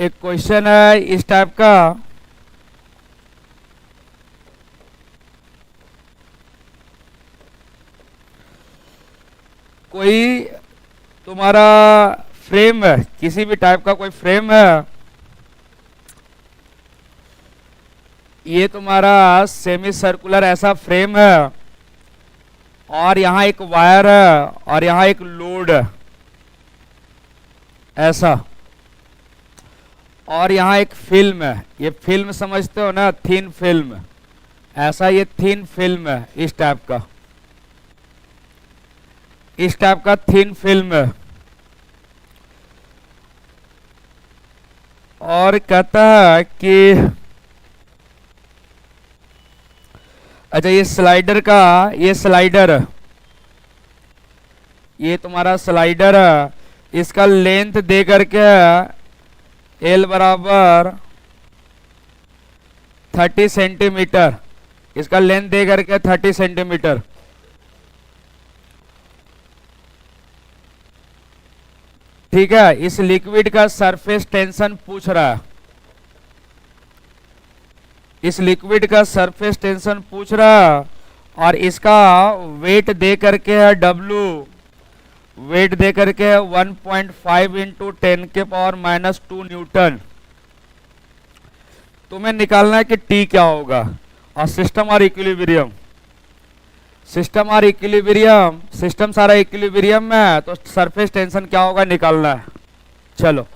एक क्वेश्चन है इस टाइप का। कोई तुम्हारा फ्रेम है, किसी भी टाइप का कोई फ्रेम है, ये तुम्हारा सेमी सर्कुलर ऐसा फ्रेम है, और यहाँ एक वायर है और यहाँ एक लोड है ऐसा, और यहाँ एक फिल्म है। ये फिल्म समझते हो ना, थिन फिल्म ऐसा, ये थिन फिल्म है इस टाइप का, इस टाइप का थिन फिल्म है। और कहता है कि अच्छा ये स्लाइडर का, ये स्लाइडर है, ये तुम्हारा स्लाइडर है, इसका लेंथ दे करके एल बराबर 30 सेंटीमीटर, इसका लेंथ दे करके 30 सेंटीमीटर। ठीक है, इस लिक्विड का सरफेस टेंशन पूछ रहा है, इस लिक्विड का सरफेस टेंशन पूछ रहा है, और इसका वेट दे करके है W, वेट दे करके है 1.5 इंटू 10⁻⁻² न्यूटन। तुम्हें निकालना है कि T क्या होगा, और सिस्टम और इक्विलिब्रियम, सिस्टम और इक्विलिब्रियम, सिस्टम सारा इक्विलिब्रियम में है, तो सरफेस टेंशन क्या होगा निकालना है। चलो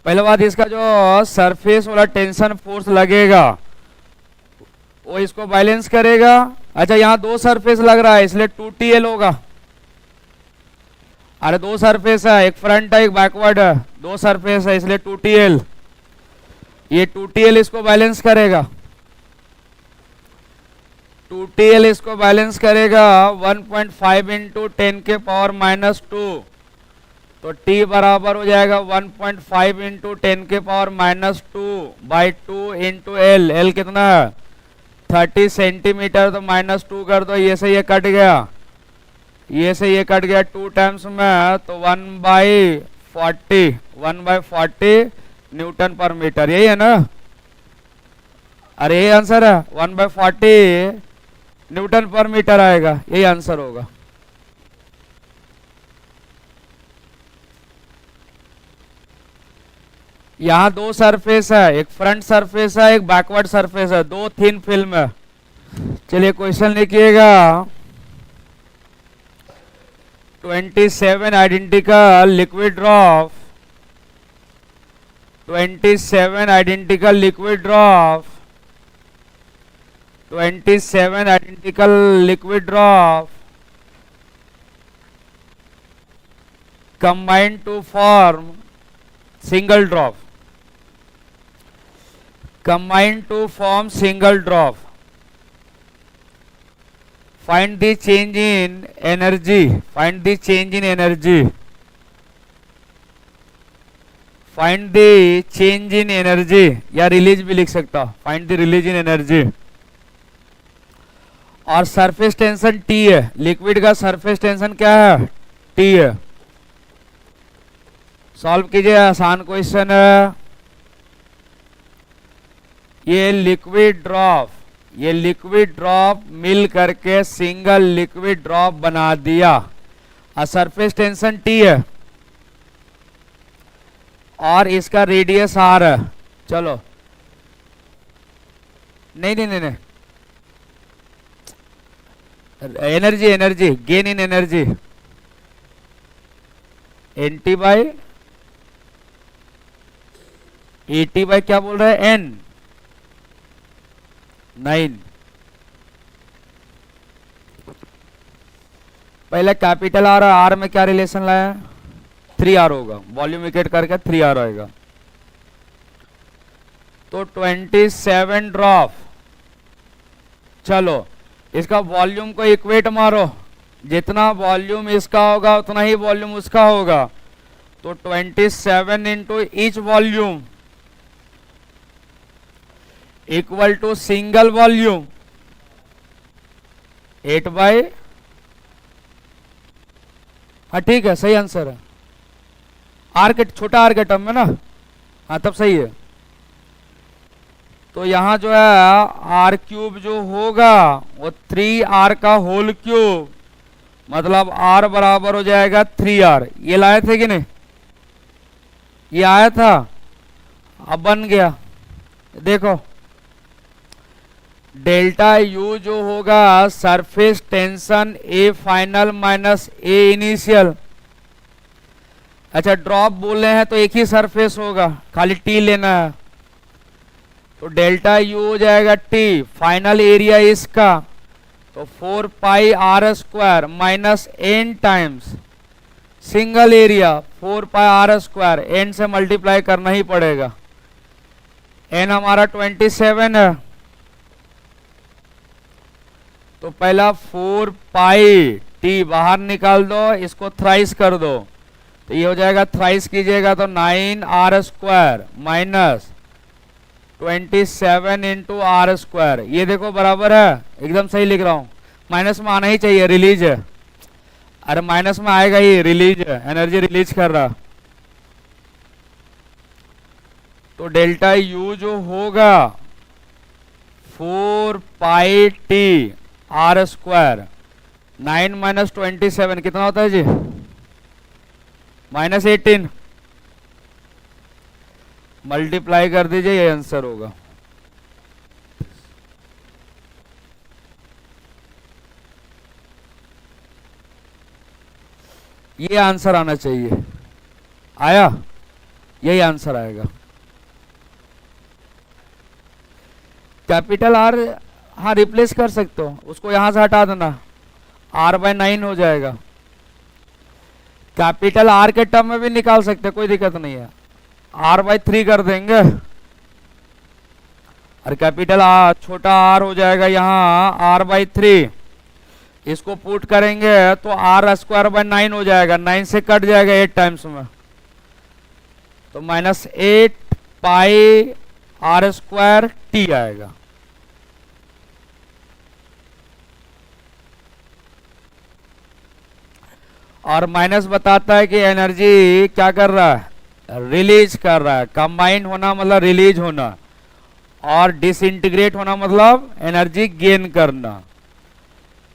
पहले बात, इसका जो सरफेस वाला टेंशन फोर्स लगेगा वो इसको बैलेंस करेगा। अच्छा यहाँ दो सरफेस लग रहा है इसलिए 2TL होगा। अरे दो सरफेस है, एक फ्रंट है एक बैकवर्ड है, दो सरफेस है इसलिए 2TL, ये 2TL इसको बैलेंस करेगा, 2TL इसको बैलेंस करेगा 1.5 इंटू 10⁻⁻², तो T बराबर हो जाएगा 1.5 into 10⁻⁻² by 2 into L, L कितना है 30 सेंटीमीटर, तो -2 कर दो, ये से ये कट गया, ये से ये कट गया 2 टाइम्स में, तो 1/40 न्यूटन पर मीटर, यही है ना। अरे ये आंसर है 1/40 न्यूटन पर मीटर आएगा, यही आंसर होगा। यहाँ दो सरफेस है, एक फ्रंट सरफेस है एक बैकवर्ड सरफेस है, दो थिन फिल्म है। चलिए क्वेश्चन लिखिएगा, 27 identical liquid drop, 27 identical liquid drop, 27 identical liquid drop combine to form single drop, combine to form single drop. Find the change in energy, find the change in energy, find the change in energy, या release भी लिख सकता, find the release in energy। और surface tension T है, liquid का surface tension क्या है T है। सॉल्व कीजिए, आसान क्वेश्चन है। ये लिक्विड ड्रॉप, ये लिक्विड ड्रॉप मिल करके सिंगल लिक्विड ड्रॉप बना दिया, और सरफेस टेंशन T है, और इसका रेडियस R है। चलो नहीं नहीं नहीं, नहीं। Energy, energy gain in energy, NT by AT by क्या बोल रहा है N, 9। पहले कैपिटल R, R में क्या रिलेशन लाया 3R होगा, वॉल्यूम इक्वेट करके 3R आएगा, तो 27 ड्रॉप। चलो इसका वॉल्यूम को इक्वेट मारो, जितना वॉल्यूम इसका होगा उतना ही वॉल्यूम उसका होगा, तो 27 into each volume equal to single volume 8 by, हाँ ठीक है सही आंसर है। आर के छोटा आर के टर्म में ना, हाँ तब सही है। तो यहाँ जो है आर क्यूब जो होगा वो 3r का होल क्यूब, मतलब r बराबर हो जाएगा 3r। ये लाए थे कि नहीं, ये आया था, अब बन गया। देखो डेल्टा यू जो होगा surface tension A final minus A initial. अच्छा ड्रॉप बोले हैं तो एक ही सरफेस होगा, खाली टी लेना है। तो डेल्टा यू हो जाएगा टी, फाइनल एरिया इसका तो 4 pi are square minus n times single area 4 pi are square, n से मल्टीप्लाई करना ही पड़ेगा। एन हमारा 27 है, तो पहला 4 पाई टी बाहर निकाल दो, इसको थ्राइस कर दो, तो ये हो जाएगा थ्राइस कीजिएगा तो 9r square minus 27 into R square. ये देखो बराबर है, एकदम सही लिख रहा हूं, माइनस में आना ही चाहिए, रिलीज है। अरे माइनस में आएगा ही, रिलीज है, एनर्जी रिलीज कर रहा। तो डेल्टा यू जो होगा 4 पाई टी आर स्क्वायर, 9 माइनस 27 कितना होता है जी, माइनस 18। मल्टीप्लाई कर दीजिए, ये आंसर होगा। ये आंसर आना चाहिए, आया, यही आंसर आएगा। कैपिटल आर हाँ रिप्लेस कर सकते हो, उसको यहां से हटा देना, r/9 हो जाएगा। कैपिटल आर के टर्म में भी निकाल सकते, कोई दिक्कत नहीं है, r/3 कर देंगे। और कैपिटल आर छोटा आर हो जाएगा यहाँ r/3, इसको पुट करेंगे तो r स्क्वायर बाय 9 हो जाएगा, 9 से कट जाएगा 8 टाइम्स में, तो minus 8 pi are square T आएगा। और माइनस बताता है कि एनर्जी क्या कर रहा है, रिलीज कर रहा है। कंबाइन होना मतलब रिलीज होना, और डिसइंटीग्रेट होना मतलब एनर्जी गेन करना।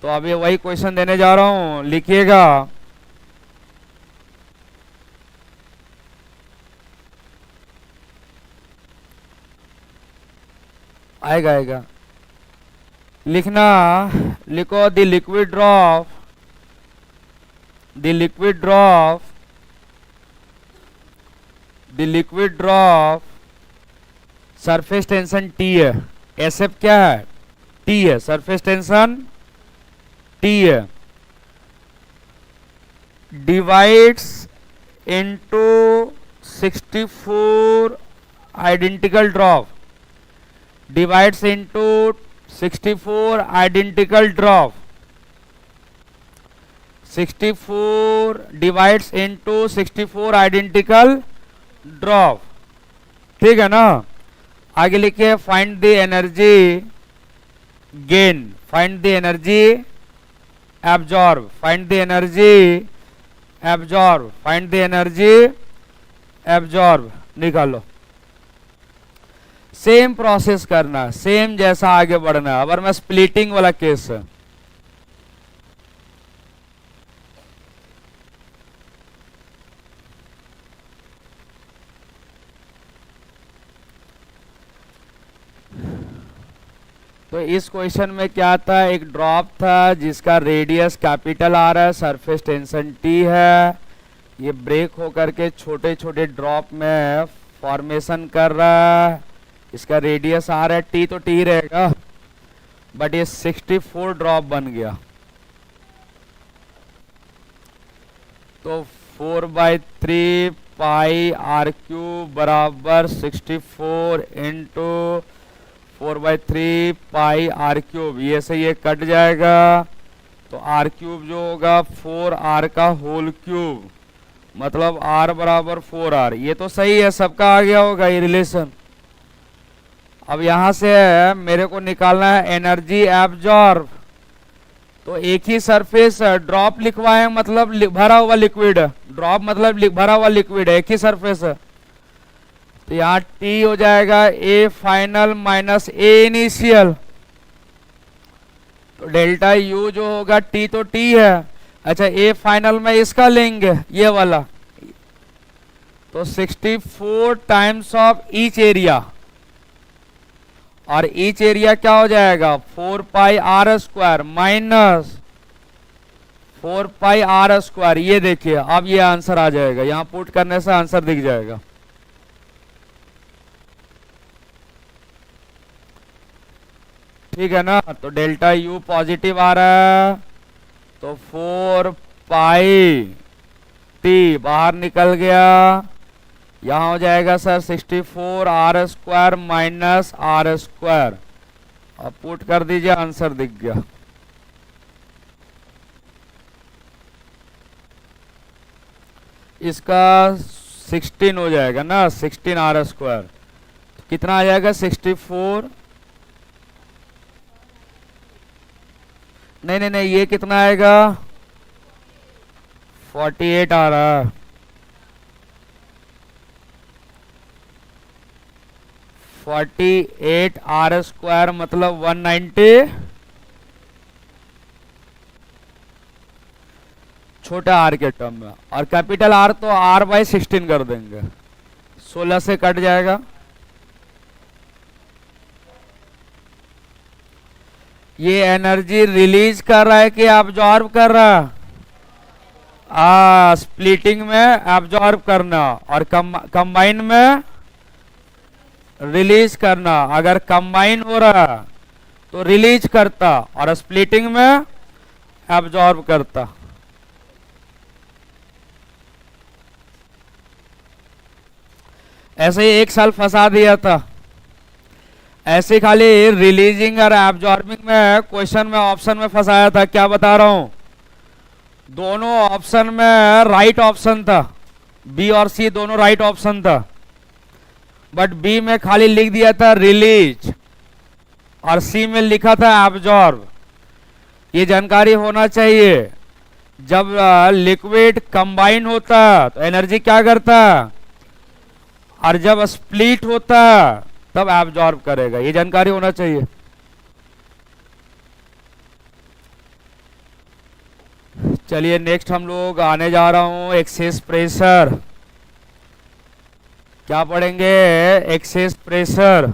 तो अभी वही क्वेश्चन देने जा रहा हूं, लिखिएगा। आएगा आएगा, लिखना, लिखो the liquid drop, the liquid drop surface tension T है, SF क्या है, T है, सरफेस टेंशन T है, divides into 64 identical drop, divides into 64 identical drop, 64 divides into 64 identical drop, ठीक है ना। आगे लिखिए find the energy gain, find the energy absorb, find the energy absorb, find the energy absorb, निकालो। Same process करना, same जैसा आगे बढ़ना। अगर मैं स्प्लिटिंग वाला केस है, तो इस क्वेश्चन में क्या था, एक ड्रॉप था जिसका रेडियस कैपिटल आ रहा है, सरफेस टेंशन टी है, ये ब्रेक होकर के छोटे छोटे ड्रॉप में फॉर्मेशन कर रहा है, इसका रेडियस आ रहा है टी, तो टी रहेगा, बट ये 64 ड्रॉप बन गया। तो 4/3 पाई आर क्यूब बराबर 64 इंटू 4/3 पाई आर क्यूब, ये से ये कट जाएगा, तो आर क्यूब जो होगा 4r का होल क्यूब, मतलब r बराबर 4r। ये तो सही है, सबका आ गया होगा ये रिलेशन। अब यहां से मेरे को निकालना है एनर्जी एब्जॉर्ब, तो एक ही सरफेस ड्रॉप लिखवाए मतलब भरा हुआ लिक्विड, ड्रॉप मतलब भरा हुआ लिक्विड है, एक ही सरफेस है। तो यहाँ टी हो जाएगा A final minus A initial. तो डेल्टा यू जो होगा टी तो टी है, अच्छा ए फाइनल में इसका लेंगे ये वाला, तो 64 टाइम्स ऑफ ईच एरिया, और ईच एरिया क्या हो जाएगा 4 pi are square minus 4 pi are square. ये देखिए अब ये आंसर आ जाएगा, यहां पुट करने से आंसर दिख जाएगा। ठीक है ना, तो डेल्टा यू पॉजिटिव आ रहा है, तो 4 पाई टी बाहर निकल गया, यहां हो जाएगा sir 64 R square minus are square. अब पुट कर दीजिए, आंसर दिख गया। इसका 16 हो जाएगा ना, 16 आर स्क्वायर, तो कितना आ जाएगा 64, नहीं नहीं नहीं, ये कितना आएगा 48 आ रहा है, 48 आर स्क्वायर मतलब 190, छोटा आर के टर्म में, और कैपिटल आर तो आर बाई 16 कर देंगे, 16 से कट जाएगा। ये एनर्जी रिलीज कर रहा है कि एब्जॉर्ब कर रहा है? स्प्लिटिंग में एब्जॉर्ब करना और कंबाइन में रिलीज करना। अगर कंबाइन हो रहा तो रिलीज करता और स्प्लिटिंग में एब्जॉर्ब करता। ऐसे ही एक साल फंसा दिया था, ऐसे खाली रिलीजिंग और एब्जॉर्बिंग में क्वेश्चन में ऑप्शन में फंसाया था। क्या बता रहा हूं, दोनों ऑप्शन में राइट ऑप्शन था, बी और सी दोनों राइट ऑप्शन था, बट बी में खाली लिख दिया था रिलीज और सी में लिखा था एब्जॉर्ब। ये जानकारी होना चाहिए। जब लिक्विड कंबाइन होता तो एनर्जी क्या करता, और जब स्प्लिट होता तब एब्जॉर्ब करेगा, ये जानकारी होना चाहिए। चलिए नेक्स्ट हम लोग आने जा रहा हूं एक्सेस प्रेशर। क्या पढ़ेंगे, excess pressure.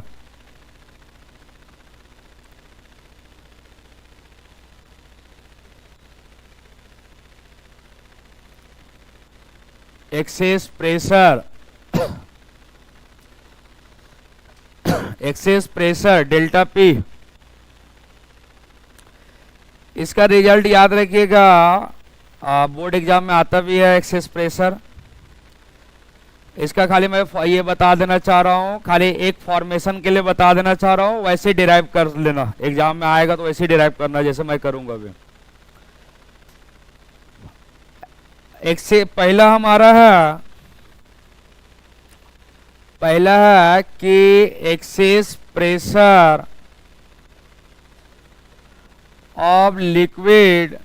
Excess pressure, excess pressure delta P, इसका रिजल्ट याद रखिएगा, बोर्ड एग्जाम में आता भी है एक्सेस प्रेशर। इसका खाली मैं ये बता देना चाह रहा हूँ, खाली एक फॉर्मेशन के लिए बता देना चाह रहा हूँ, वैसे डिराइव कर लेना, एग्जाम में आएगा तो वैसे डिराइव करना जैसे मैं करूंगा अभी। एक से पहला हमारा है, पहला है कि excess pressure of liquid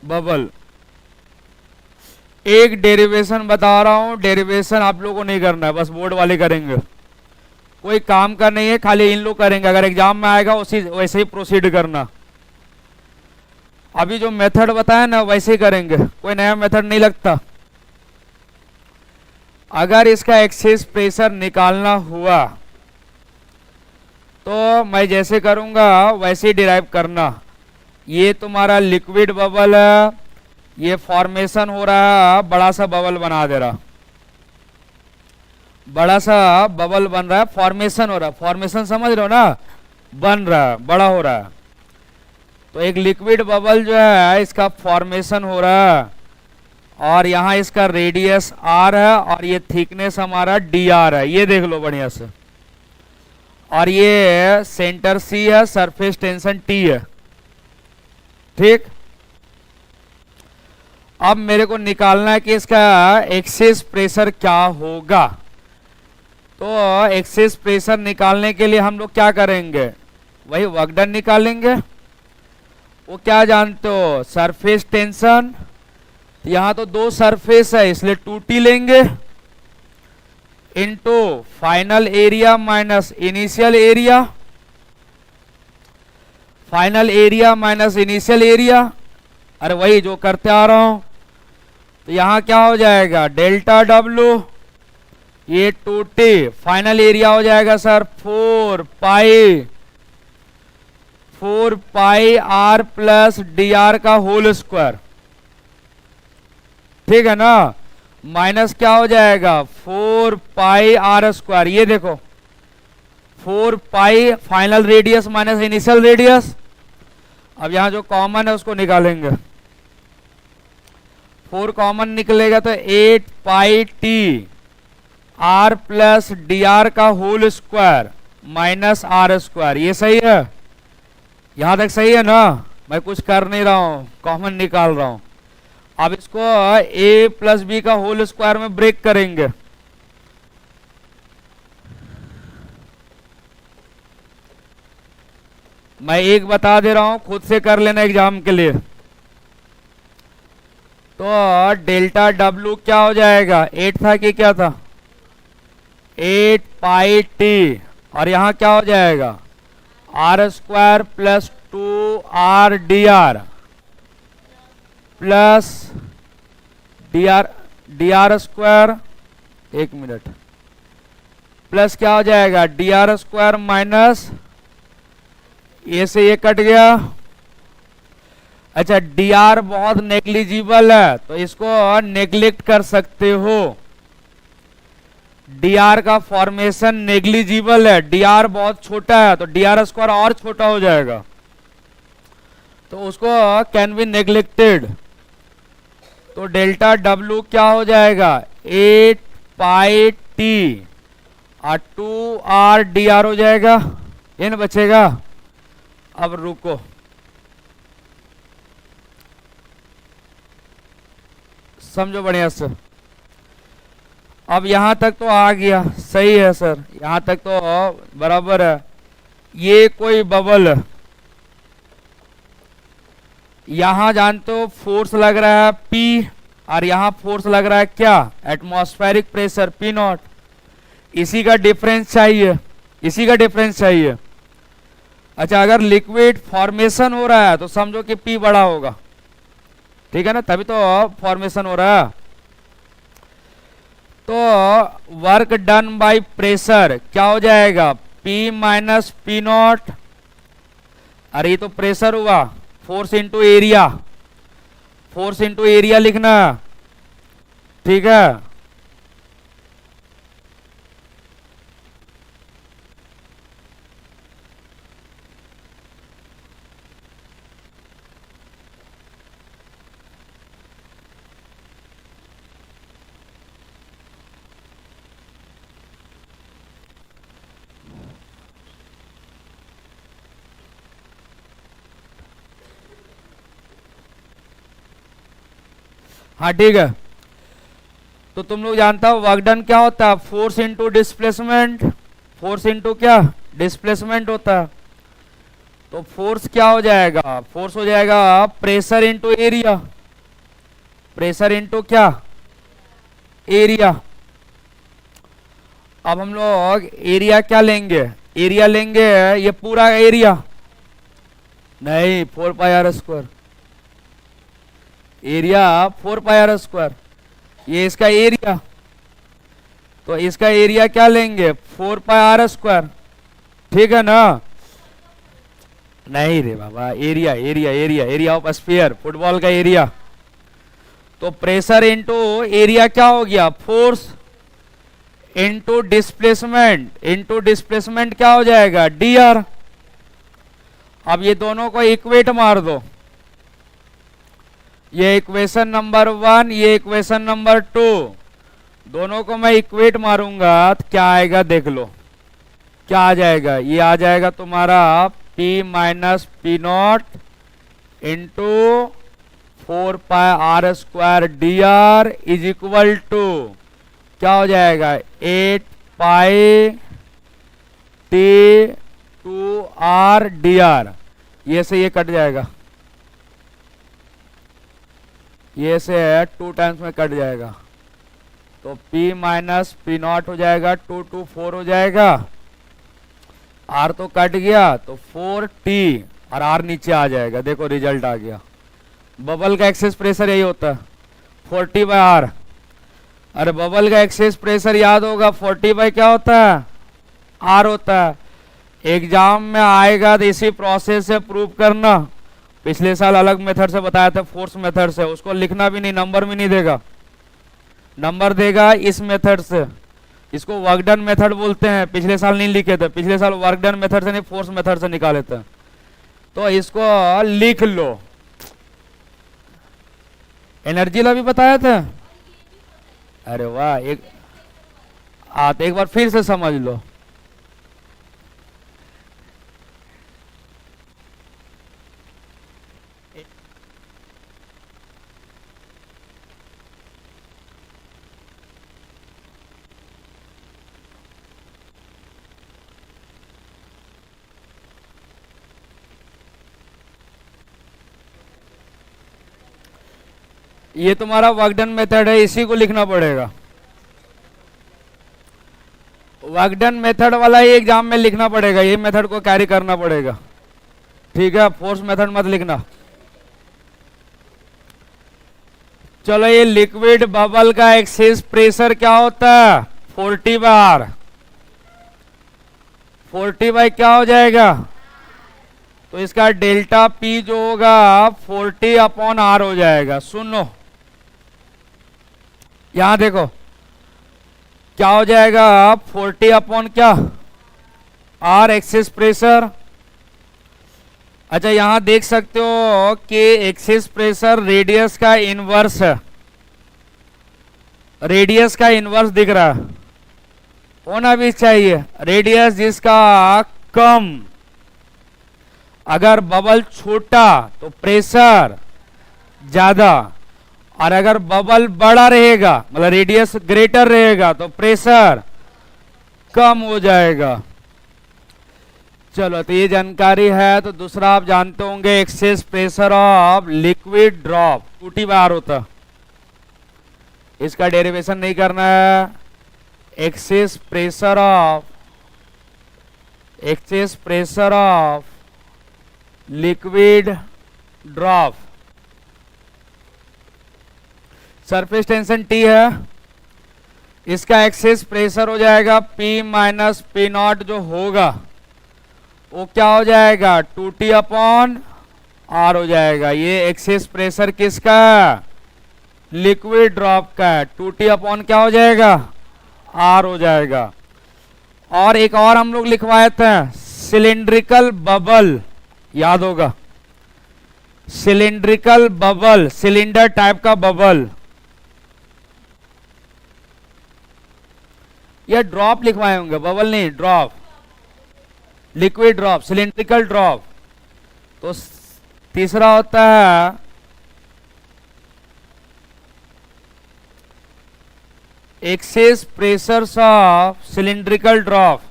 bubble. एक डेरिवेशन बता रहा हूं, डेरिवेशन आप लोगों को नहीं करना है, बस बोर्ड वाले करेंगे, कोई काम का नहीं है, खाली इन लोग करेंगे। अगर एग्जाम में आएगा उसी वैसे ही प्रोसीड करना। अभी जो मेथड बताया ना वैसे ही करेंगे, कोई नया मेथड नहीं लगता। अगर इसका एक्सेस प्रेशर निकालना हुआ तो मैं जैसे करूंगा वैसे ही डिराइव करना। ये तुम्हारा लिक्विड बबल है, ये फॉर्मेशन हो रहा है, बड़ा सा बबल बना दे रहा, बड़ा सा बबल बन रहा है, फॉर्मेशन हो रहा है, फॉर्मेशन समझ रहे हो ना, बन रहा है, बड़ा हो रहा है। तो एक लिक्विड बबल जो है इसका फॉर्मेशन हो रहा है, और यहां इसका रेडियस आर है और ये थिकनेस हमारा डी आर है, ये देख लो बढ़िया से। और ये सेंटर सी है, सरफेस टेंशन टी है, ठीक। अब मेरे को निकालना है कि इसका एक्सेस प्रेशर क्या होगा। तो एक्सेस प्रेशर निकालने के लिए हम लोग क्या करेंगे, वही वर्क डन निकालेंगे। वो क्या जानते हो, सरफेस टेंशन। यहाँ तो दो सरफेस है इसलिए 2t लेंगे, into final area minus initial area, final area minus initial area. अरे वही जो करते आ रहा हूं। तो यहां क्या हो जाएगा, डेल्टा डब्लू, ये 2t, फाइनल एरिया हो जाएगा sir 4 pi R plus D R का होल स्क्वायर, ठीक है ना, माइनस क्या हो जाएगा 4 पाई आर स्क्वायर। ये देखो 4 pi final radius minus initial radius. अब यहां जो कॉमन है उसको निकालेंगे, 4 कॉमन निकलेगा तो 8 pi t r plus D R का whole square minus are square. ये सही है, यहां तक सही है ना, मैं कुछ कर नहीं रहा हूं, कॉमन निकाल रहा हूं। अब इसको a प्लस बी का होल स्क्वायर में ब्रेक करेंगे। मैं एक बता दे रहा हूं, खुद से कर लेना एग्जाम के लिए। तो डेल्टा डब्लू क्या हो जाएगा, 8 था कि क्या था, 8 पाई टी, और यहां क्या हो जाएगा R square plus 2 R D R plus D R square, एक मिनट, प्लस क्या हो जाएगा डी आर स्क्वायर माइनस, ये से ये कट गया। अच्छा डी आर बहुत नेग्लिजिबल है तो इसको नेग्लेक्ट कर सकते हो, डी आर का फॉर्मेशन नेग्लिजिबल है, डी आर बहुत छोटा है तो डी आर स्क्वायर और छोटा हो जाएगा, तो उसको कैन बी नेग्लेक्टेड। तो डेल्टा डब्लू क्या हो जाएगा 8 पाई टी और 2 आर डी आर हो जाएगा, ये ना बचेगा। अब रुको, समझो बढ़िया से। अब यहां तक तो आ गया, सही है सर, यहां तक तो बराबर है। ये कोई बबल है, यहां जानते हो फोर्स लग रहा है P और यहां फोर्स लग रहा है क्या, एटमॉस्फेरिक प्रेशर P नॉट। इसी का डिफरेंस चाहिए, इसी का डिफरेंस चाहिए। अच्छा अगर लिक्विड फॉर्मेशन हो रहा है तो समझो कि P बड़ा होगा, ठीक है ना, तभी तो फॉर्मेशन हो रहा है। तो वर्क डन बाय प्रेशर क्या हो जाएगा P माइनस P नॉट, अरे ये तो प्रेशर हुआ, force into area, force into area लिखना, ठीक है। हाँ ठीक है, तो तुम लोग जानता हो वर्क डन क्या होता है, force into displacement, force into क्या डिस्प्लेसमेंट होता है। तो फोर्स क्या हो जाएगा, फोर्स हो जाएगा pressure into area, pressure into क्या एरिया। अब हम लोग एरिया क्या लेंगे, एरिया लेंगे ये पूरा एरिया, नहीं 4 pi are square, area 4 pi are square, ये इसका एरिया, तो इसका एरिया क्या लेंगे 4 पाई आर स्क्वायर, ठीक है ना। नहीं रे बाबा, area area area area of sphere, football का एरिया। तो प्रेशर इंटू एरिया क्या हो गया, force into displacement, into displacement क्या हो जाएगा डी आर। अब ये दोनों को इक्वेट मार दो, ये इक्वेशन नंबर 1, ये इक्वेशन नंबर 2, दोनों को मैं इक्वेट मारूंगा तो क्या आएगा देख लो, क्या आ जाएगा, ये आ जाएगा तुम्हारा P minus P naught into 4 pi are square D R is equal to क्या हो जाएगा 8 पाई टी 2r/dr, ये से ये कट जाएगा, ये से 2 टाइम्स में कट जाएगा, तो p माइनस पी नॉट हो जाएगा, 2 2 4 हो जाएगा, r तो कट गया, तो 4t और r नीचे आ जाएगा। देखो रिजल्ट आ गया। बबल का एक्सेस प्रेशर यही होता है 40/r। अरे बबल का एक्सेस प्रेशर याद होगा 40 क्या होता है, r होता है। एग्जाम में आएगा तो इसी प्रोसेस से प्रूव करना। पिछले साल अलग मेथड से बताया था, फोर्स मेथड से, उसको लिखना भी नहीं, नंबर भी नहीं देगा, नंबर देगा इस मेथड से। इसको वर्क डन मेथड बोलते हैं। पिछले साल नहीं लिखे थे, पिछले साल वर्क डन मेथड से नहीं, फोर्स मेथड से निकाले थे। तो इसको लिख लो। एनर्जी ला भी बताया था। अरे वाह, तो एक बार फिर से समझ लो। ये तुम्हारा वर्क डन मेथड है, इसी को लिखना पड़ेगा। वर्क डन मेथड वाला ही एग्जाम में लिखना पड़ेगा, ये मेथड को कैरी करना पड़ेगा, ठीक है। फोर्स मेथड मत लिखना। चलो, ये लिक्विड बबल का एक्सेस प्रेशर क्या होता है 40/r। 40 क्या हो जाएगा, तो इसका डेल्टा P जो होगा 40/r हो जाएगा। सुनो, यहां देखो क्या हो जाएगा, 40 क्या, r एक्सेस प्रेशर। अच्छा, यहां देख सकते हो कि एक्सेस प्रेशर रेडियस का इनवर्स है, रेडियस का इनवर्स दिख रहा है, होना भी चाहिए। रेडियस जिसका कम, अगर बबल छोटा तो प्रेशर ज्यादा, और अगर बबल बड़ा रहेगा मतलब रेडियस ग्रेटर रहेगा तो प्रेशर कम हो जाएगा। चलो, तो ये जानकारी है। तो दूसरा आप जानते होंगे excess pressure of liquid drop 2T/r होता। इसका डेरिवेशन नहीं करना है। Excess pressure of liquid drop, surface tension T है, इसका एक्सेस प्रेशर हो जाएगा P माइनस पी नॉट, जो होगा वो क्या हो जाएगा 2T/r हो जाएगा। ये एक्सेस प्रेशर किसका, लिक्विड ड्रॉप का है। 2T/ क्या हो जाएगा, r हो जाएगा। और एक और हम लोग लिखवाए थे, सिलिंड्रिकल बबल, याद होगा, सिलिंड्रिकल बबल, सिलेंडर टाइप का बबल, या ड्रॉप लिखवाए होंगे, बबल नहीं, drop, liquid drop, cylindrical drop. तो तीसरा होता है excess pressure of cylindrical drop.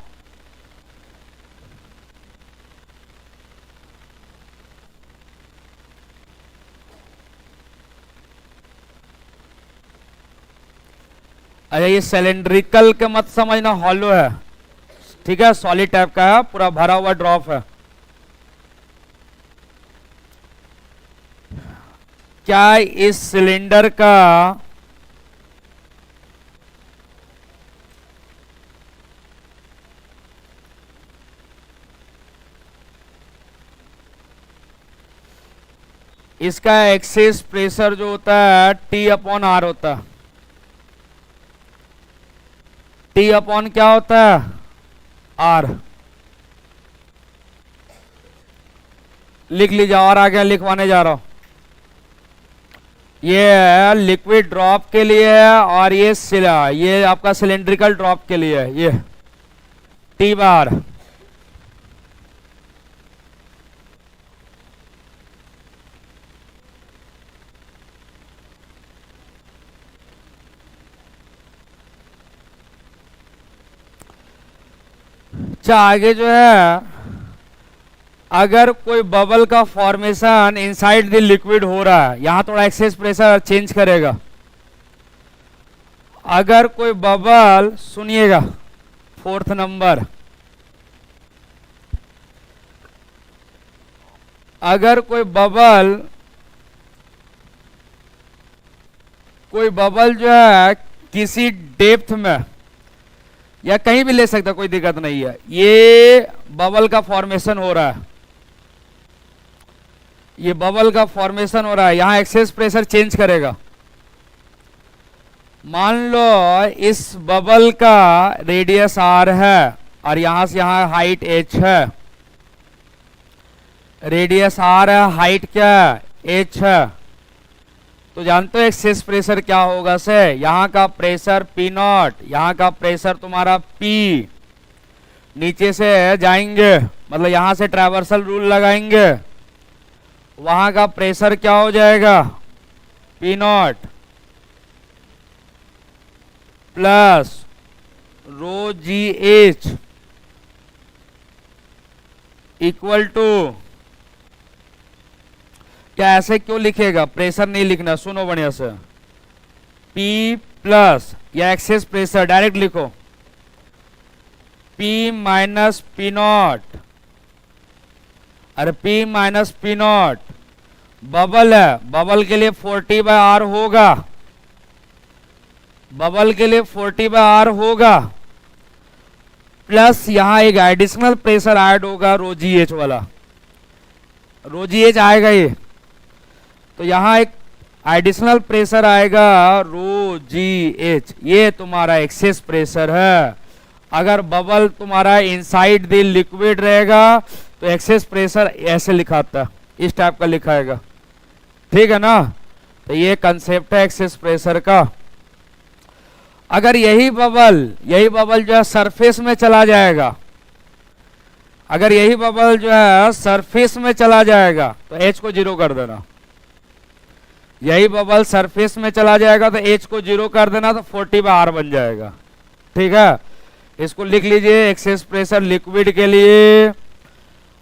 अच्छा, ये सिलिंड्रिकल के मत समझना, हॉलो है, ठीक है, सॉलिड टाइप का है, पूरा भरा हुआ ड्रॉप है। क्या इस सिलेंडर का इसका एक्सेस प्रेशर जो होता है T/r होता है। T/ क्या होता है, r। लिख लीजिए, और आगे लिखवाने जा रहा हूं। ये लिक्विड ड्रॉप के लिए है, और ये आपका सिलिंड्रिकल ड्रॉप के लिए है, ये T/r। अच्छा, आगे जो है अगर कोई बबल का फॉर्मेशन इनसाइड द लिक्विड हो रहा है, यहां थोड़ा एक्सेस प्रेशर चेंज करेगा। अगर कोई बबल, सुनिएगा, फोर्थ नंबर, अगर कोई बबल जो है किसी डेप्थ में या कहीं भी ले सकता, कोई दिक्कत नहीं है, ये बबल का फॉर्मेशन हो रहा है, ये बबल का फॉर्मेशन हो रहा है, यहां एक्सेस प्रेशर चेंज करेगा। मान लो इस बबल का रेडियस r है और यहां से यहां हाइट h है, रेडियस r है, हाइट क्या है h है, तो जानते हो एक्सेस प्रेशर क्या होगा से, यहां का प्रेशर P0, यहां का प्रेशर तुम्हारा P, नीचे से जाएंगे मतलब यहां से ट्रैवर्सल रूल लगाएंगे, वहां का प्रेशर क्या हो जाएगा P0 plus rho G H equal to, क्या ऐसे क्यों लिखेगा, प्रेशर नहीं लिखना, सुनो बढ़िया से, P प्लस या एक्सेस प्रेशर डायरेक्ट लिखो P माइनस पी नॉट, अरे P minus P not, bubble है, बबल के लिए 40/R होगा, बबल के लिए 40/R होगा, प्लस यहां एक एडिशनल प्रेशर ऐड होगा रो जी एच वाला, रो जी एच आएगा ये, तो यहां एक एडिशनल प्रेशर आएगा रो जी एच, ये तुम्हारा एक्सेस प्रेशर है। अगर बबल तुम्हारा इनसाइड द लिक्विड रहेगा तो एक्सेस प्रेशर ऐसे लिखाता है, इस टाइप का लिखाएगा, ठीक है ना। तो ये कंसेप्ट है एक्सेस प्रेशर का। अगर यही बबल जो है सरफेस में चला जाएगा, अगर यही बबल जो है सरफेस में चला जाएगा तो एच को 0 कर देना, यही बबल सरफेस में चला जाएगा तो एच को 0 कर देना, तो 40/R बन जाएगा, ठीक है। इसको लिख लीजिए, एक्सेस प्रेशर लिक्विड के लिए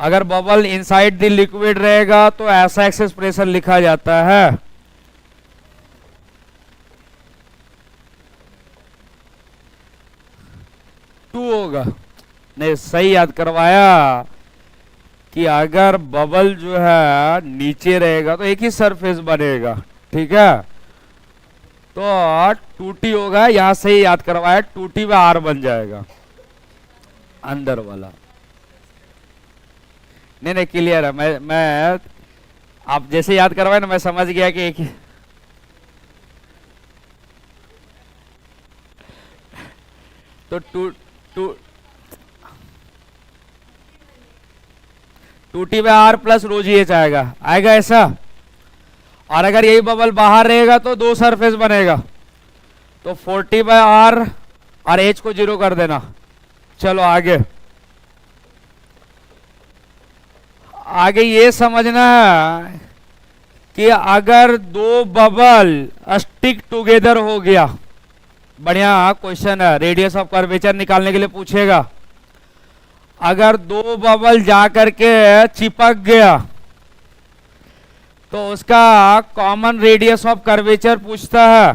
अगर बबल इनसाइड द लिक्विड रहेगा तो ऐसा एक्सेस प्रेशर लिखा जाता है। टू होगा, नहीं सही याद करवाया कि अगर बबल जो है नीचे रहेगा तो एक ही सरफेस बनेगा, ठीक है, तो 2T होगा, यहां सही याद करवाया, 2T/R बन जाएगा अंदर वाला। नहीं क्लियर है, मैं आप जैसे याद करवाए ना मैं समझ गया कि एक ही, तो 2T/R plus rho G H आएगा ऐसा। और अगर यही बबल बाहर रहेगा तो दो सरफेस बनेगा, तो 40/R और एच को 0 कर देना। चलो आगे ये समझना है कि अगर दो बबल स्टिक टुगेदर हो गया, बढ़िया क्वेश्चन है, रेडियस ऑफ कर्वेचर निकालने के लिए पूछेगा, अगर दो बबल जाकर के चिपक गया तो उसका कॉमन रेडियस ऑफ कर्वेचर पूछता है,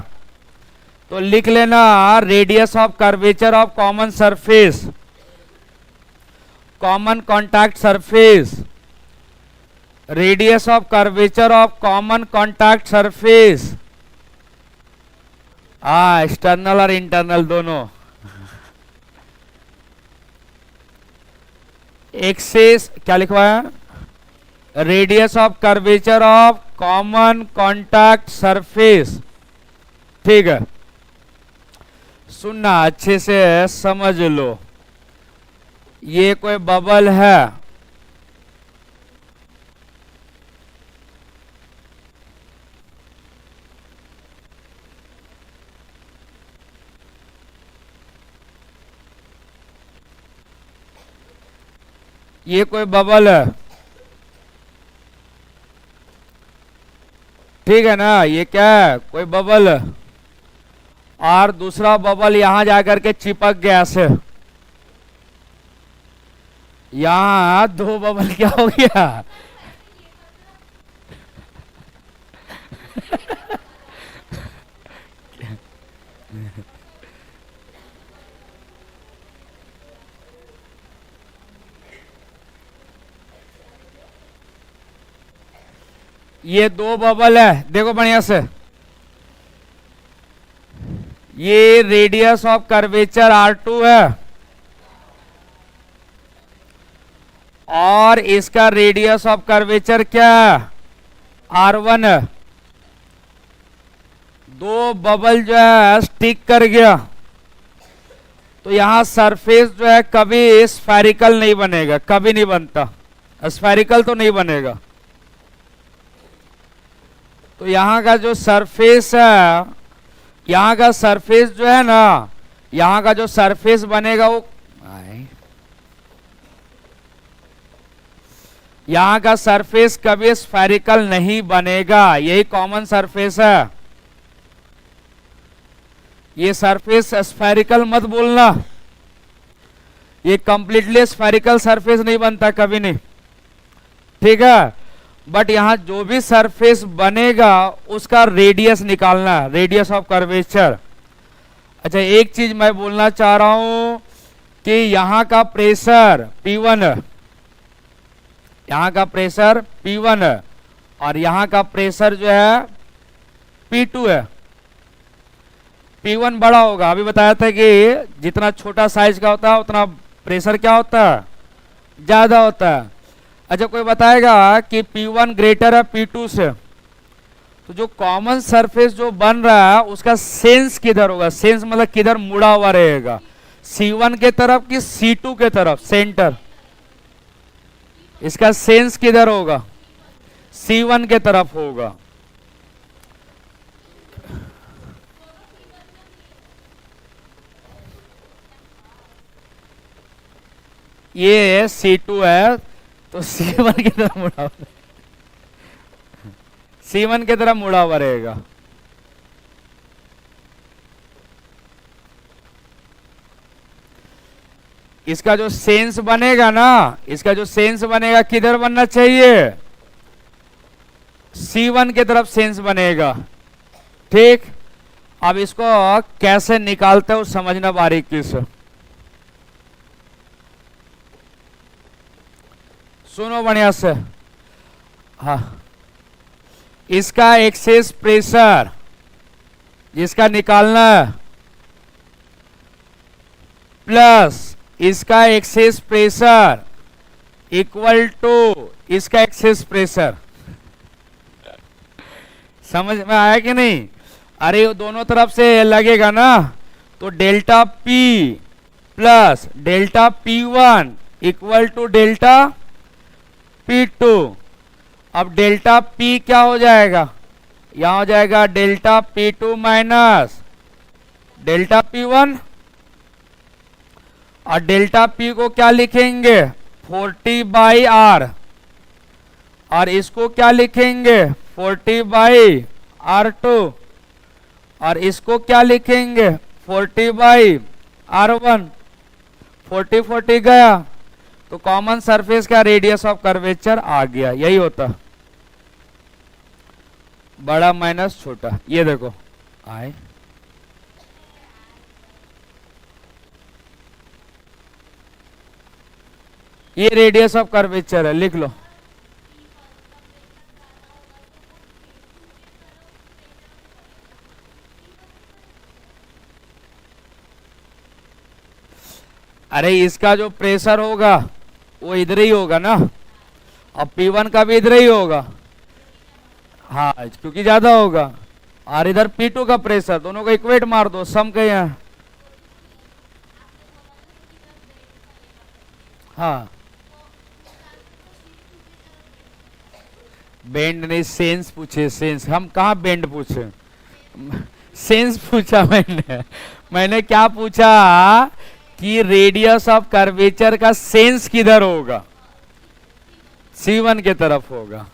तो लिख लेना radius of curvature of common surface, common contact surface, radius of curvature of common contact surface, external और इंटरनल दोनों, एक्सेस क्या लिखवाया, radius of curvature of common contact surface, ठीक है। सुनना अच्छे से समझ लो, ये कोई बबल है, ये कोई बबल है, ठीक है ना, ये क्या है, कोई बबल है, और दूसरा बबल यहां जाकर के चिपक गया से, यहाँ दो बबल क्या हो गया? ये दो बबल है, देखो बढ़िया से। ये रेडियस ऑफ कर्वेचर R2 है और इसका रेडियस ऑफ कर्वेचर क्या है? R1 है। दो बबल जो है स्टिक कर गया, तो यहां सरफेस जो है कभी स्फेरिकल नहीं बनेगा, कभी नहीं बनता, स्फेरिकल तो नहीं बनेगा। तो यहां का जो सरफेस है, यहां का सरफेस जो है ना, यहां का जो सरफेस बनेगा वो, यहां का सरफेस कभी स्फेरिकल नहीं बनेगा, यही कॉमन सरफेस है। ये सरफेस स्फेरिकल मत बोलना, ये कंप्लीटली स्फेरिकल सरफेस नहीं बनता, कभी नहीं, ठीक है। बट यहां जो भी सरफेस बनेगा उसका रेडियस निकालना, रेडियस ऑफ कर्वेचर। अच्छा, एक चीज मैं बोलना चाह रहा हूं कि यहां का प्रेशर P1 है, यहां का प्रेशर P1 है और यहां का प्रेशर जो है P2 है। P1 बड़ा होगा, अभी बताया था कि जितना छोटा साइज का होता है उतना प्रेशर क्या होता है? ज्यादा होता है। अच्छा, कोई बताएगा कि P1 ग्रेटर है P2 से, तो जो कॉमन सरफेस जो बन रहा है उसका सेंस किधर होगा? सेंस मतलब किधर मुड़ा हुआ रहेगा, C1 के तरफ कि C2 के तरफ? सेंटर, इसका सेंस किधर होगा? C1 के तरफ होगा। ये C2 है तो C1 की तरफ मुड़ा हुआ, C1 की तरफ मुड़ा हुआ रहेगा। इसका जो सेंस बनेगा ना, इसका जो सेंस बनेगा किधर बनना चाहिए? C1 की तरफ सेंस बनेगा, ठीक। अब इसको कैसे निकालते हो समझना बारीकी से, सुनो बढ़िया से। हाँ, इसका एक्सेस प्रेशर जिसका निकालना है प्लस इसका एक्सेस प्रेशर इक्वल टू इसका एक्सेस प्रेशर। समझ में आया कि नहीं? अरे वो दोनों तरफ से लगेगा ना, तो delta P plus delta P1 equal to delta P2। अब डेल्टा P क्या हो जाएगा? यहां हो जाएगा delta P2 minus delta P1, और डेल्टा P को क्या लिखेंगे? 40/R, और इसको क्या लिखेंगे? 40/R2, और इसको क्या लिखेंगे? 40/R1। 40 गया तो कॉमन सरफेस का रेडियस ऑफ कर्वेचर आ गया, यही होता, बड़ा माइनस छोटा। ये देखो आए, ये रेडियस ऑफ कर्वेचर है, लिख लो। अरे इसका जो प्रेशर होगा वो इधर ही होगा ना, और P1 का भी इधर ही होगा, हाँ, क्योंकि ज्यादा होगा। और इधर P2 का प्रेशर, दोनों को इक्वेट मार दो, सम के यहाँ। हाँ, बेंड नहीं, सेंस पूछे, सेंस। हम कहा बेंड पूछे, सेंस पूछा मैंने। मैंने क्या पूछा कि रेडियस ऑफ कर्वेचर का सेंस किधर होगा? C1 के तरफ होगा।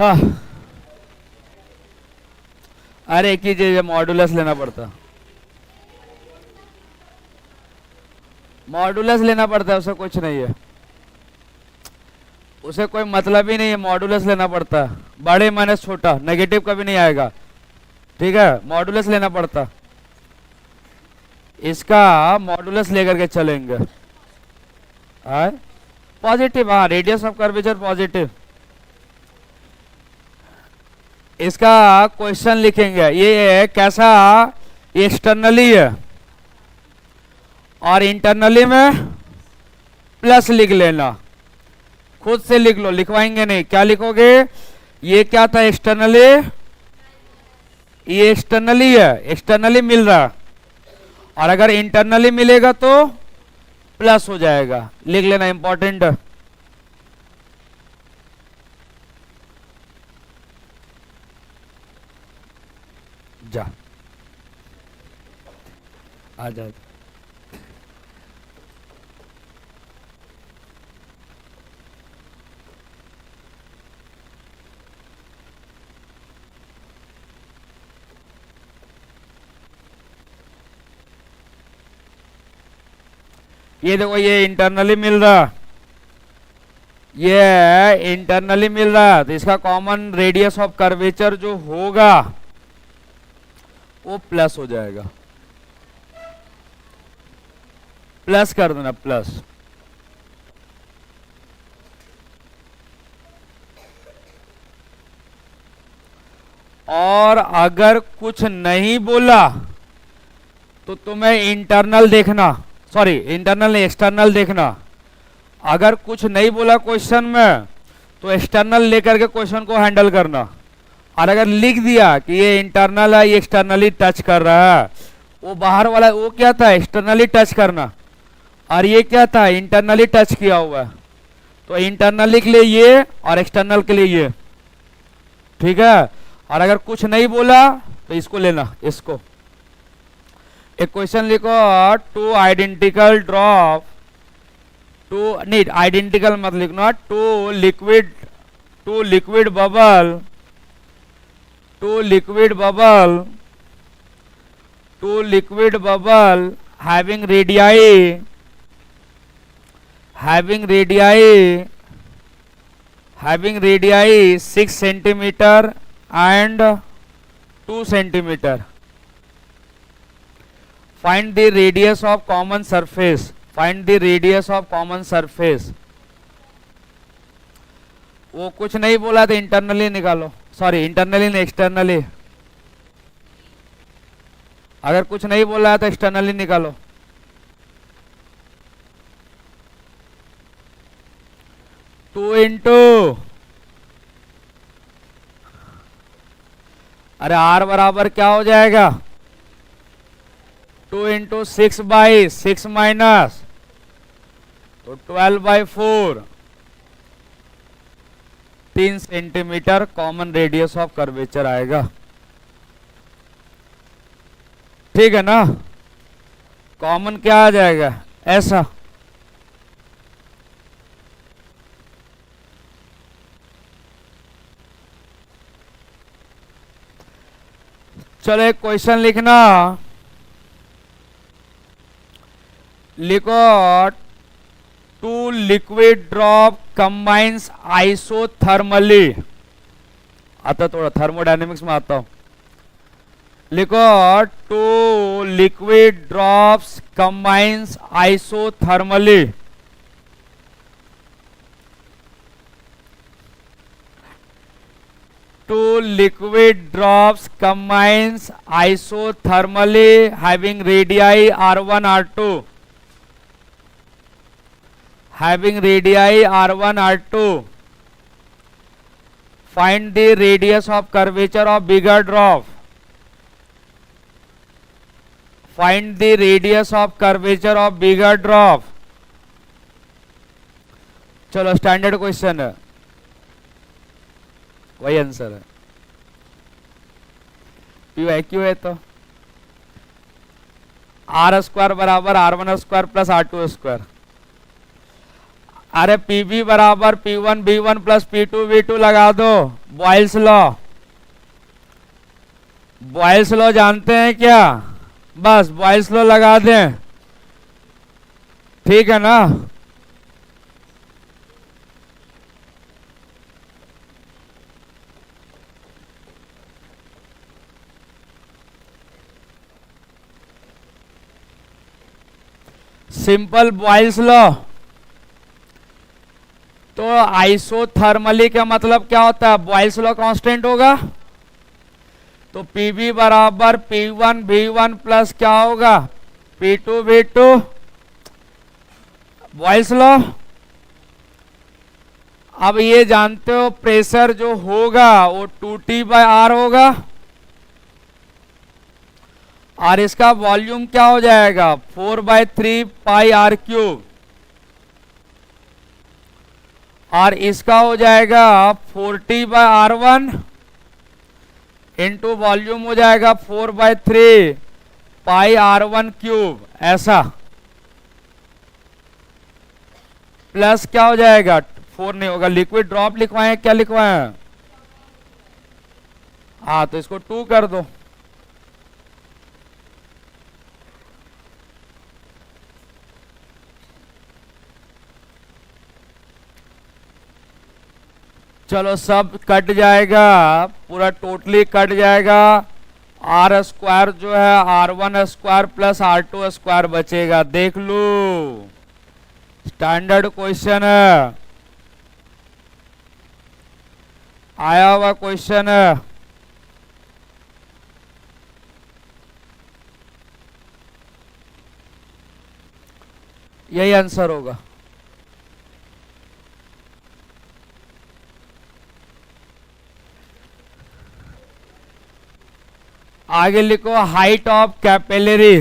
हाँ, अरे एक ही चीज है, मॉडुलस लेना पड़ता, मॉडुलस लेना पड़ता है, उसे कुछ नहीं है, उसे कोई मतलब ही नहीं है, मॉडुलस लेना पड़ता है, बड़े माइनस छोटा, नेगेटिव कभी नहीं आएगा, ठीक है, मॉडुलस लेना पड़ता, इसका मॉडुलस लेकर के चलेंगे। पॉजिटिव, हाँ, रेडियस ऑफ कर्वेचर पॉजिटिव, इसका क्वेश्चन लिखेंगे, ये कैसा, एक्सटर्नली है और इंटरनली में प्लस लिख लेना, खुद से लिख लो, लिखवाएंगे नहीं, क्या लिखोगे, ये क्या था एक्सटर्नली, ये एक्सटर्नली है, एक्सटर्नली मिल रहा, और अगर इंटरनली मिलेगा तो प्लस हो जाएगा, लिख लेना, इंपॉर्टेंट है। जा आ जा, ये देखो, ये इंटरनली मिल रहा, ये इंटरनली मिल रहा, तो इसका कॉमन रेडियस ऑफ कर्वेचर जो होगा वो प्लस हो जाएगा, प्लस कर देना, प्लस। और अगर कुछ नहीं बोला तो तुम्हें इंटरनल देखना, सॉरी इंटरनल नहीं, एक्सटर्नल देखना, अगर कुछ नहीं बोला क्वेश्चन में तो एक्सटर्नल लेकर के क्वेश्चन को हैंडल करना, और अगर लिख दिया कि ये इंटरनल है, ये एक्सटर्नली टच कर रहा है, वो बाहर वाला वो क्या था, एक्सटर्नली टच करना, और ये क्या था, इंटरनली टच किया हुआ है, तो इंटरनली के लिए ये और एक्सटर्नल के लिए ये, ठीक है। और अगर कुछ नहीं बोला तो इसको लेना, इसको एक क्वेश्चन लिखो, टू आइडेंटिकल ड्रॉप, टू नहीं आइडेंटिकल मत लिखना, two liquid bubble, two liquid bubble having radii 6 centimeter and 2 centimeter. Find the radius of common surface. Find the radius of common surface. वो कुछ नहीं बोला तो इंटरनली निकालो, सॉरी इंटरनली नहीं, एक्सटर्नली, अगर कुछ नहीं बोला तो एक्सटर्नली निकालो। टू इंटू, अरे आर बराबर क्या हो जाएगा, 2 इंटू 6/6 माइनस, तो 12/4, 3 centimetre common radius of curvature आएगा, ठीक है ना। कॉमन क्या आ जाएगा, ऐसा, चलो एक क्वेश्चन लिखना, लिखो, two liquid drop combines isothermally, आता थोड़ा थर्मोडायनेमिक्स में आता हूं, लिखो, two liquid drops combines isothermally, two liquid drops combines isothermally having radii r1 r2, having radii r1 r2. Find the radius of curvature of bigger drop. Find the radius of curvature of bigger drop. चलो standard question है, वही answer है, Q है तो are square बराबर r1 square plus r2 square, अरे PB बराबर P1 B1 plus P2 V2 लगा दो, बॉयल्स लॉ, बॉयल्स लॉ जानते हैं क्या? बस बॉयल्स लॉ लगा दें, ठीक है ना। Simple Boyle's law. तो आइसोथर्मली का मतलब क्या होता है? बॉयल्स लॉ कांस्टेंट होगा, तो Pb बराबर P1 V1 प्लस क्या होगा? P2 V2, Boyle's law. अब ये जानते हो प्रेशर जो होगा वो 2T/R होगा, और इसका वॉल्यूम क्या हो जाएगा? 4/3 पाई R3, और इसका हो जाएगा 40/R1 इंटू वॉल्यूम हो जाएगा 4/3 पाई R1 ऐसा, प्लस क्या हो जाएगा? 4 नहीं होगा, लिक्विड ड्रॉप लिखवाएं, क्या लिखवाएं? हाँ, तो इसको 2 कर दो। चलो सब कट जाएगा, पूरा टोटली कट जाएगा। R² जो है R1² प्लस R2² बचेगा। देख लो, स्टैंडर्ड क्वेश्चन है, आया हुआ क्वेश्चन है। यही आंसर होगा। आगे लिखो height of capillary,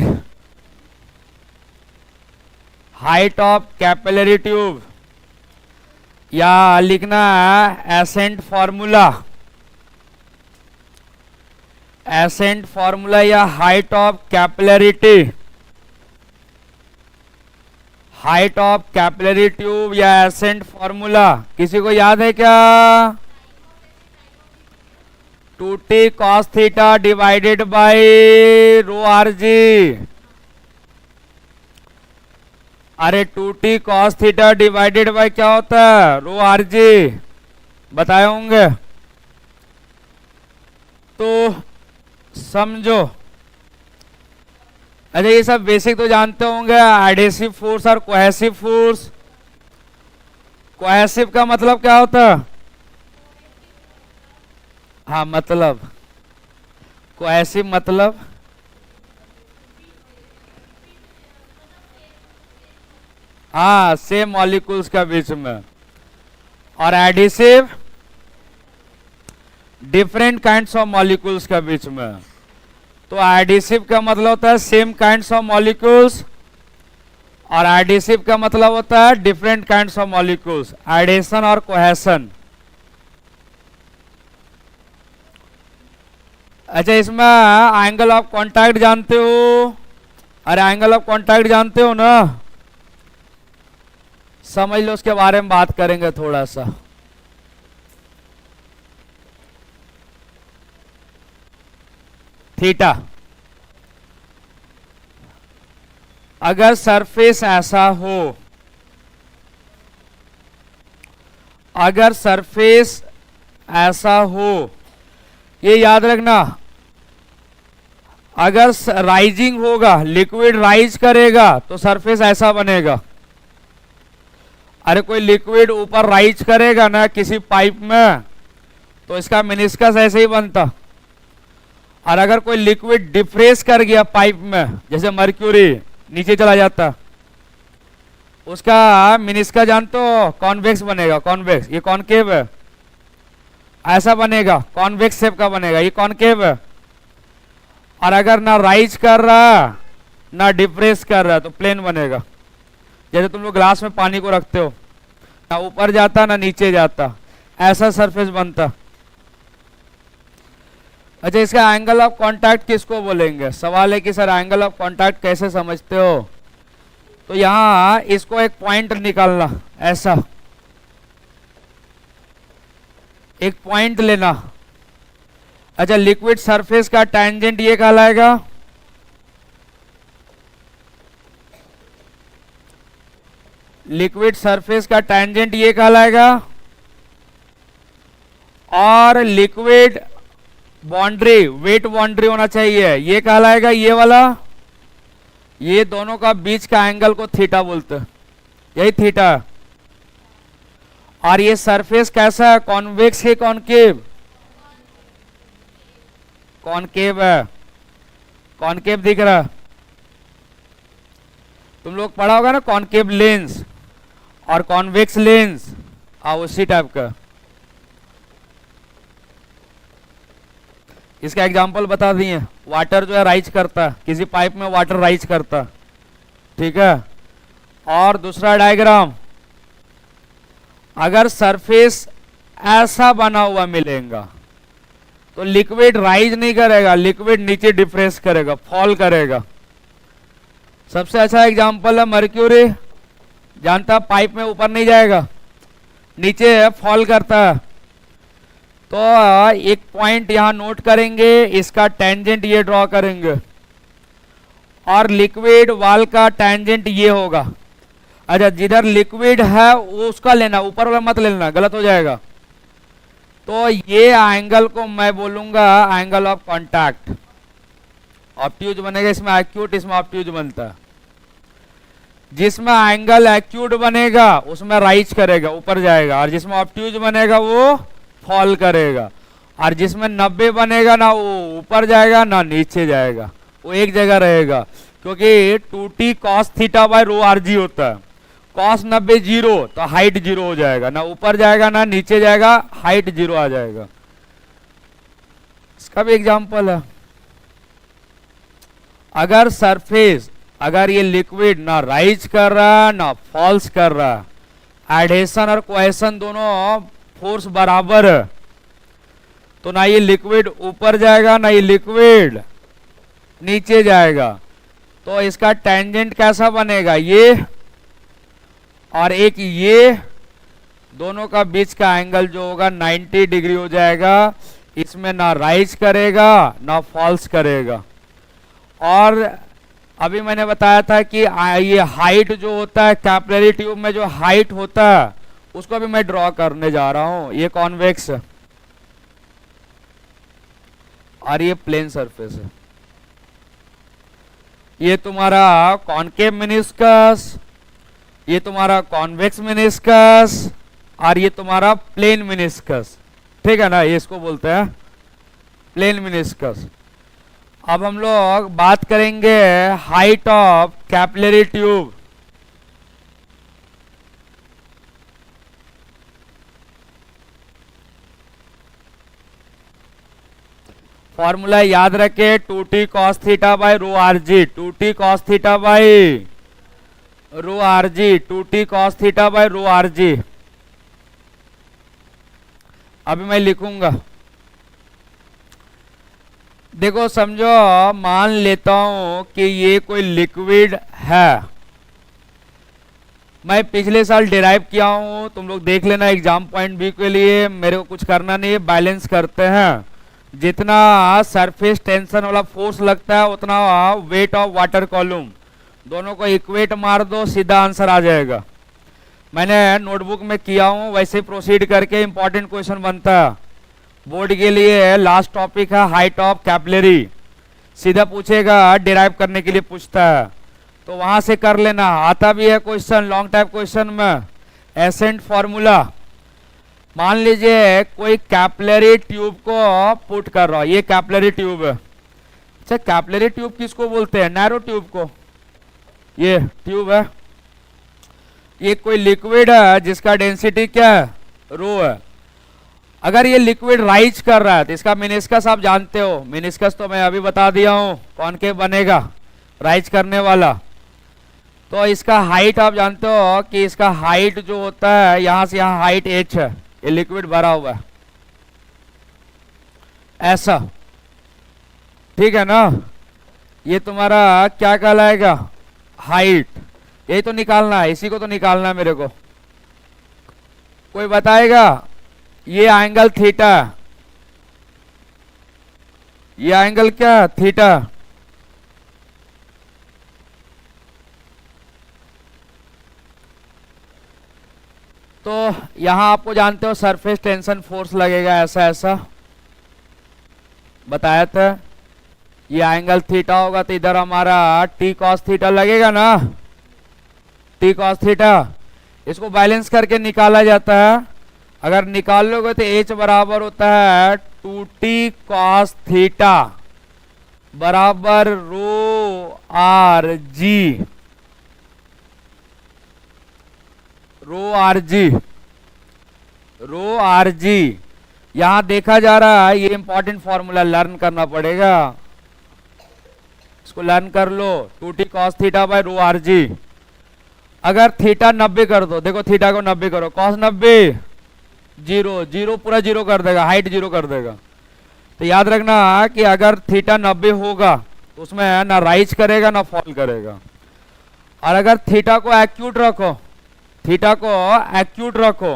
height of capillary tube, या लिखना है एसेंट फॉर्मूला, एसेंट फॉर्मूला या height of capillarity, height of capillary tube या एसेंट फॉर्मूला किसी को याद है क्या? 2T cos theta divided by rho RG। अरे 2T cos theta divided by क्या होता है? रो RG, बताए होंगे तो समझो। अच्छा, ये सब बेसिक तो जानते होंगे, एडहेसिव फोर्स और कोहेसिव फोर्स। कोहेसिव का मतलब क्या होता है? हाँ, मतलब कोहेसिव मतलब हाँ, सेम मॉलिक्यूल्स का बीच में, और adhesive different kinds of molecules का बीच में। तो एडिसिव का मतलब होता है सेम काइंड्स ऑफ मॉलिक्यूल्स, और एडिसिव का मतलब होता है different kinds of molecules, adhesion और कोहेशन। अच्छा, इसमें एंगल ऑफ कांटेक्ट जानते हो? अरे एंगल ऑफ कांटेक्ट जानते हो ना? समझ लो, उसके बारे में बात करेंगे थोड़ा सा। थीटा, अगर सरफेस ऐसा हो, अगर सरफेस ऐसा हो, ये याद रखना, अगर राइजिंग होगा, लिक्विड राइज करेगा तो सरफेस ऐसा बनेगा। अरे कोई लिक्विड ऊपर राइज करेगा ना किसी पाइप में, तो इसका मेनिस्कस ऐसे ही बनता। और अगर कोई लिक्विड डिफ्रेस कर गया पाइप में, जैसे मर्क्यूरी नीचे चला जाता, उसका मेनिस्कस जानते हो? कॉन्वेक्स बनेगा, कॉन्वेक्स। ये कॉनकेव है, ऐसा बनेगा, कॉन्वेक्स शेप का बनेगा। ये कॉनकेव है। और अगर ना राइज कर रहा ना डिफ्रेस कर रहा तो प्लेन बनेगा। जैसे तुम लोग ग्लास में पानी को रखते हो, ना ऊपर जाता ना नीचे जाता, ऐसा सरफेस बनता। अच्छा, इसका एंगल ऑफ कांटेक्ट किसको बोलेंगे? सवाल है कि सर एंगल ऑफ कांटेक्ट कैसे समझते हो? तो यहां इसको एक पॉइंट निकालना, ऐसा एक पॉइंट लेना। अच्छा, लिक्विड सरफेस का टेंजेंट ये कहलाएगा, लिक्विड सरफेस का टेंजेंट ये कहलाएगा, और लिक्विड बाउंड्री, वेट बाउंड्री होना चाहिए, ये कहलाएगा ये वाला। ये दोनों का बीच का एंगल को थीटा बोलते हैं, यही थीटा। और ये सरफेस कैसा है, कॉन्वेक्स है कॉनकेव? कॉनकेव है, कॉनकेव दिख रहा, तुम लोग पढ़ा होगा ना कॉनकेव लेंस और कॉन्वेक्स लेंस, उसी टाइप का। इसका एग्जांपल बता दिए, वाटर जो है राइज करता, किसी पाइप में वाटर राइज करता, ठीक है। और दूसरा डायग्राम, अगर सरफेस ऐसा बना हुआ मिलेगा तो लिक्विड राइज नहीं करेगा, लिक्विड नीचे डिप्रेस करेगा, फॉल करेगा। सबसे अच्छा एग्जांपल है मर्क्यूरी, जानता पाइप में ऊपर नहीं जाएगा, नीचे फॉल करता है। तो एक पॉइंट यहां नोट करेंगे, इसका टेंजेंट ये ड्रॉ करेंगे, और लिक्विड वाल का टेंजेंट ये होगा। अच्छा, जिधर लिक्विड है वो उसका लेना, ऊपर वाला मत लेना, गलत हो जाएगा। तो ये एंगल को मैं बोलूंगा एंगल ऑफ कांटेक्ट। ऑब्ट्यूज बनेगा, इसमें एक्यूट, इसमें ऑब्ट्यूज बनता है। जिसमें एंगल एक्यूट बनेगा उसमें राइज करेगा, ऊपर जाएगा, और जिसमें ऑब्ट्यूज बनेगा वो फॉल करेगा। और जिसमें 90 बनेगा ना वो ऊपर जाएगा ना नीचे जाएगा, वो एक जगह रहेगा, क्योंकि 2t cos theta by rho R G होता है। cos 90 जीरो, तो हाइट जीरो हो जाएगा, ना ऊपर जाएगा ना नीचे जाएगा, हाइट जीरो आ जाएगा। इसका भी एग्जांपल है, अगर सरफेस, अगर ये लिक्विड ना राइज कर रहा ना फॉल्स कर रहा, एडहेशन और कोहेशन दोनों फोर्स बराबर है, तो ना ये लिक्विड ऊपर जाएगा ना ये लिक्विड नीचे जाएगा। तो इसका टेंजेंट कैसा बनेगा, ये और एक ये, दोनों का बीच का एंगल जो होगा 90 डिग्री हो जाएगा। इसमें ना राइज करेगा ना फॉल्स करेगा। और अभी मैंने बताया था कि ये हाइट जो होता है, कैपिलरी ट्यूब में जो हाइट होता है उसको भी मैं ड्रॉ करने जा रहा हूं। ये कॉन्वेक्स है और ये प्लेन सरफेस है। ये तुम्हारा कॉनकेव मेनिस्कस, ये तुम्हारा कॉन्वेक्स मेनिस्कस, और ये तुम्हारा प्लेन मेनिस्कस, ठीक है ना, ये इसको बोलते हैं प्लेन मेनिस्कस। अब हम लोग बात करेंगे height of capillary tube. Formula याद रखे, 2t cos theta by rho R G, 2t cos theta by rho R G, 2t cos theta by rho R G. अभी मैं लिखूंगा, देखो समझो, मान लेता हूं कि ये कोई लिक्विड है, मैं पिछले साल डिराइव किया हूं, तुम लोग देख लेना एग्जाम पॉइंट बी के लिए, मेरे को कुछ करना नहीं है, बैलेंस करते हैं। जितना सरफेस टेंशन वाला फोर्स लगता है उतना वेट ऑफ वाटर कॉलम, दोनों को इक्वेट मार दो, सीधा आंसर आ जाएगा। मैंने नोटबुक में किया हूं, वैसे प्रोसीड करके इंपॉर्टेंट क्वेश्चन बनता है बोर्ड के लिए। लास्ट टॉपिक है हाइट ऑफ कैपिलरी, सीधा पूछेगा, डिराइव करने के लिए पूछता है, तो वहां से कर लेना। आता भी है क्वेश्चन, लॉन्ग टाइप क्वेश्चन में, एसेंट फॉर्मूला। मान लीजिए कोई कैपिलरी ट्यूब को पुट कर रहा है, ये कैपिलरी ट्यूब है। अच्छा, कैपिलरी ट्यूब किसको बोलते हैं, नैरो ट्यूब को, ये ट्यूब है। ये कोई लिक्विड है जिसका डेंसिटी क्या है, रो है। अगर ये लिक्विड राइज कर रहा है तो इसका मेनिस्कस आप जानते हो, मेनिस्कस तो मैं अभी बता दिया हूं, कॉनकेव बनेगा राइज करने वाला। तो इसका हाइट आप जानते हो कि इसका हाइट जो होता है, यहां से यहां हाइट h है, ये लिक्विड भरा हुआ है ऐसा, ठीक है ना। ये तुम्हारा क्या कहलाएगा, हाइट। यही तो निकालना है, इसी को तो निकालना है मेरे को। कोई बताएगा ये एंगल थीटा, ये एंगल क्या, थीटा। तो यहां आपको जानते हो सरफेस टेंशन फोर्स लगेगा, ऐसा ऐसा बताया था। ये एंगल थीटा होगा तो इधर हमारा टी कॉस थीटा लगेगा ना, टी कॉस थीटा। इसको बैलेंस करके निकाला जाता है। अगर निकाल लोगे तो एच बराबर होता है 2t कॉस थीटा बराबर रो आर जी, रो आर जी, रो आर जी। यहां देखा जा रहा है, ये इंपॉर्टेंट फॉर्मूला लर्न करना पड़ेगा, इसको लर्न कर लो। 2t cos theta by rho R G. अगर थीटा 90 कर दो, देखो थीटा को 90 करो, कॉस 90 जीरो, जीरो पूरा जीरो कर देगा, हाइट जीरो कर देगा। तो याद रखना कि अगर थीटा 90 होगा तो उसमें ना राइज करेगा ना फॉल करेगा। और अगर थीटा को एक्यूट रखो, थीटा को एक्यूट रखो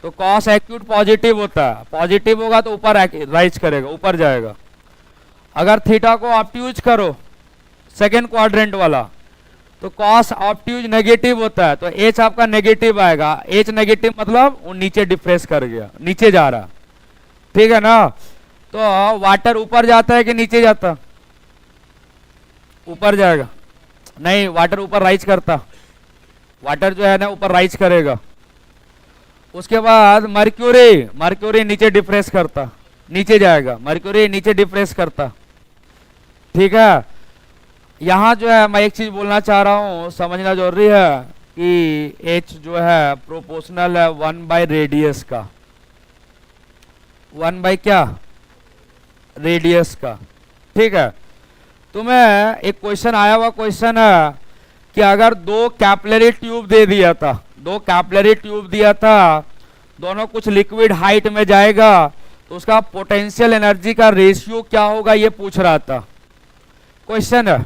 तो कॉस एक्यूट पॉजिटिव होता है, पॉजिटिव होगा तो ऊपर राइज करेगा, ऊपर जाएगा। अगर थीटा को ऑब्ट्यूज करो, सेकेंड क्वाड्रेंट वाला, तो कॉस ऑब्ट्यूज नेगेटिव होता है, तो एच आपका नेगेटिव आएगा। एच नेगेटिव मतलब वो नीचे डिप्रेस कर गया, नीचे जा रहा, ठीक है ना। तो वाटर ऊपर जाता है कि नीचे जाता, ऊपर जाएगा। नहीं, वाटर ऊपर राइज करता, वाटर जो है ना ऊपर राइज करेगा। उसके बाद मर्क्यूरी, मर्क्यूरी नीचे डिप्रेस करता, नीचे जाएगा, मर्क्यूरी नीचे डिप्रेस करता, ठीक है। यहां जो है मैं एक चीज बोलना चाह रहा हूं, समझना जरूरी है कि एच जो है प्रोपोर्शनल है 1 बाय रेडियस का, 1 बाय क्या, रेडियस का, ठीक है। तुम्हें एक क्वेश्चन आया हुआ क्वेश्चन है कि अगर दो कैपिलरी ट्यूब दे दिया था, दो कैपिलरी ट्यूब दिया था, दोनों कुछ लिक्विड हाइट में जाएगा, तो उसका पोटेंशियल एनर्जी का रेशियो क्या होगा, ये पूछ रहा था क्वेश्चन है,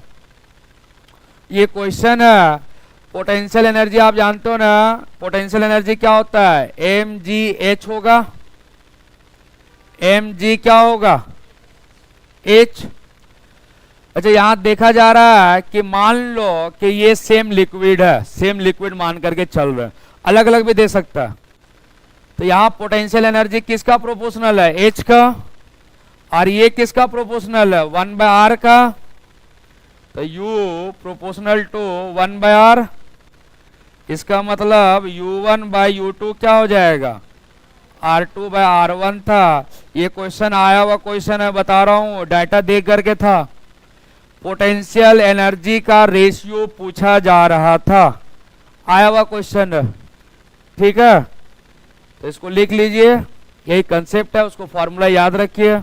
ये क्वेश्चन है। पोटेंशियल एनर्जी आप जानते हो ना, पोटेंशियल एनर्जी क्या होता है, एम जी एच होगा, एम जी क्या होगा, एच। अच्छा, यहां देखा जा रहा है कि मान लो कि ये सेम लिक्विड है, सेम लिक्विड मान करके चल रहा है, अलग अलग भी दे सकता है। तो यहां पोटेंशियल एनर्जी किसका प्रोपोर्शनल है, एच का, और ये किसका प्रोपोर्शनल है, 1 बाय आर का। तो U proportional to 1 by R, इसका मतलब U1 बाय U2 क्या हो जाएगा, R2 बाय R1 था। ये क्वेश्चन आया हुआ क्वेश्चन है, बता रहा हूं, डाटा देख करके था। पोटेंशियल एनर्जी का रेशियो पूछा जा रहा था, आया हुआ क्वेश्चन है, ठीक है। तो इसको लिख लीजिए, यही कंसेप्ट है, उसको फॉर्मूला याद रखिए।